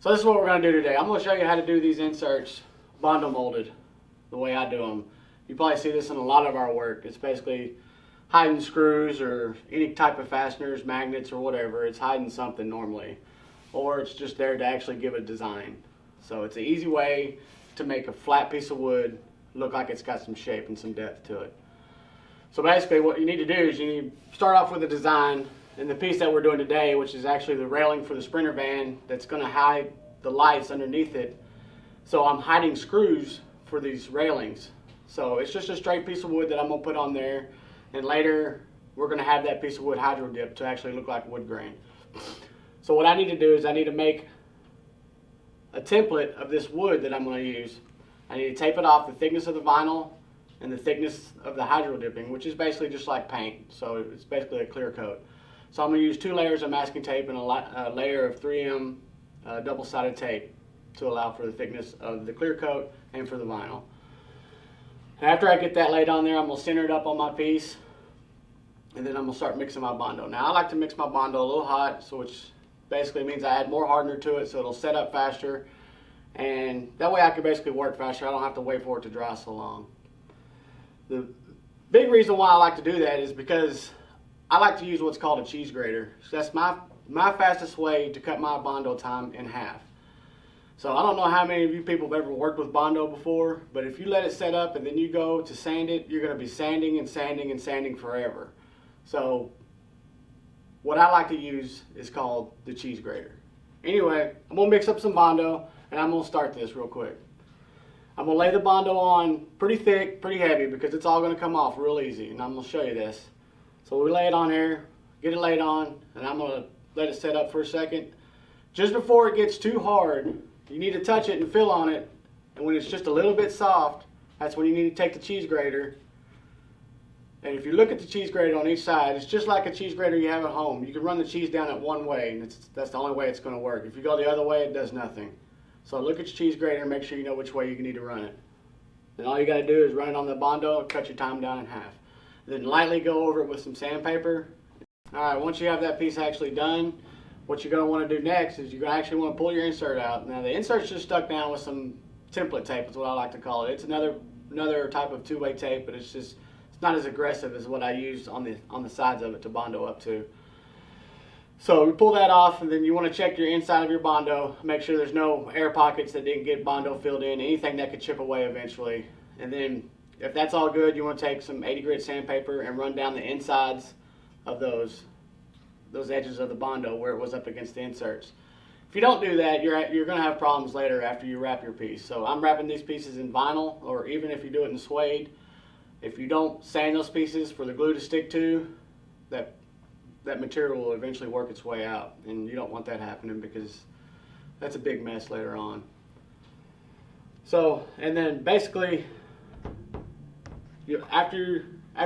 So this is what we're going to do today. I'm going to show you how to do these inserts Bondo molded, the way I do them. You probably see this in a lot of our work. It's basically hiding screws or any type of fasteners, magnets or whatever. It's hiding something normally. Or it's just there to actually give a design. So it's an easy way to make a flat piece of wood look like it's got some shape and some depth to it. So basically what you need to do is you need to start off with a design. And the piece that we're doing today, which is actually the railing for the Sprinter van that's going to hide the lights underneath it. So I'm hiding screws for these railings. So it's just a straight piece of wood that I'm going to put on there. And later we're going to have that piece of wood hydro dipped to actually look like wood grain. So what I need to do is I need to make a template of this wood that I'm going to use. I need to tape it off the thickness of the vinyl and the thickness of the hydro dipping, which is basically just like paint. So it's basically a clear coat. So I'm going to use 2 layers of masking tape and a layer of 3M double-sided tape to allow for the thickness of the clear coat and for the vinyl. And after I get that laid on there, I'm going to center it up on my piece, and then I'm going to start mixing my Bondo. Now I like to mix my Bondo a little hot, so which basically means I add more hardener to it so it'll set up faster, and that way I can basically work faster. I don't have to wait for it to dry so long. The big reason why I like to do that is because I like to use what's called a cheese grater. So that's my fastest way to cut my Bondo time in half. So I don't know how many of you people have ever worked with Bondo before, but if you let it set up and then you go to sand it, you're going to be sanding and sanding and sanding forever. So what I like to use is called the cheese grater. Anyway, I'm going to mix up some Bondo and I'm going to start this real quick. I'm going to lay the Bondo on pretty thick, pretty heavy, because it's all going to come off real easy, and I'm going to show you this. So we lay it on here, get it laid on, and I'm going to let it set up for a second. Just before it gets too hard, you need to touch it and feel on it, and when it's just a little bit soft, that's when you need to take the cheese grater. And if you look at the cheese grater on each side, it's just like a cheese grater you have at home. You can run the cheese down it one way, and that's the only way it's going to work. If you go the other way, it does nothing. So look at your cheese grater and make sure you know which way you need to run it. And all you got to do is run it on the Bondo and cut your time down in half. Then lightly go over it with some sandpaper. Alright, once you have that piece actually done, what you're going to want to do next is you're going to actually want to pull your insert out. Now the insert's just stuck down with some template tape is what I like to call it. It's another type of two-way tape, but it's not as aggressive as what I used on the sides of it to Bondo up to. So we pull that off, and then you want to check your inside of your Bondo, make sure there's no air pockets that didn't get Bondo filled in, anything that could chip away eventually. And then if that's all good, you want to take some 80 grit sandpaper and run down the insides of those edges of the Bondo where it was up against the inserts. If you don't do that, you're going to have problems later after you wrap your piece. So I'm wrapping these pieces in vinyl, or even if you do it in suede. If you don't sand those pieces for the glue to stick to, that material will eventually work its way out, and you don't want that happening because that's a big mess later on. So, and then basically, after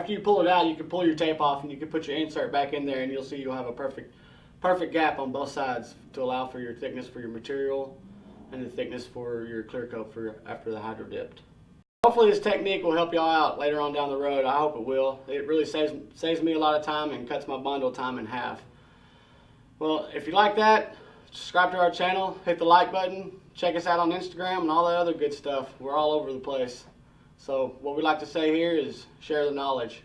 you pull it out, you can pull your tape off and you can put your insert back in there, and you'll see you'll have a perfect gap on both sides to allow for your thickness for your material and the thickness for your clear coat for after the hydro dipped. Hopefully this technique will help y'all out later on down the road. I hope it will. It really saves me a lot of time and cuts my Bondo time in half. Well, if you like that, subscribe to our channel, hit the like button, check us out on Instagram and all that other good stuff. We're all over the place. So what we like to say here is share the knowledge.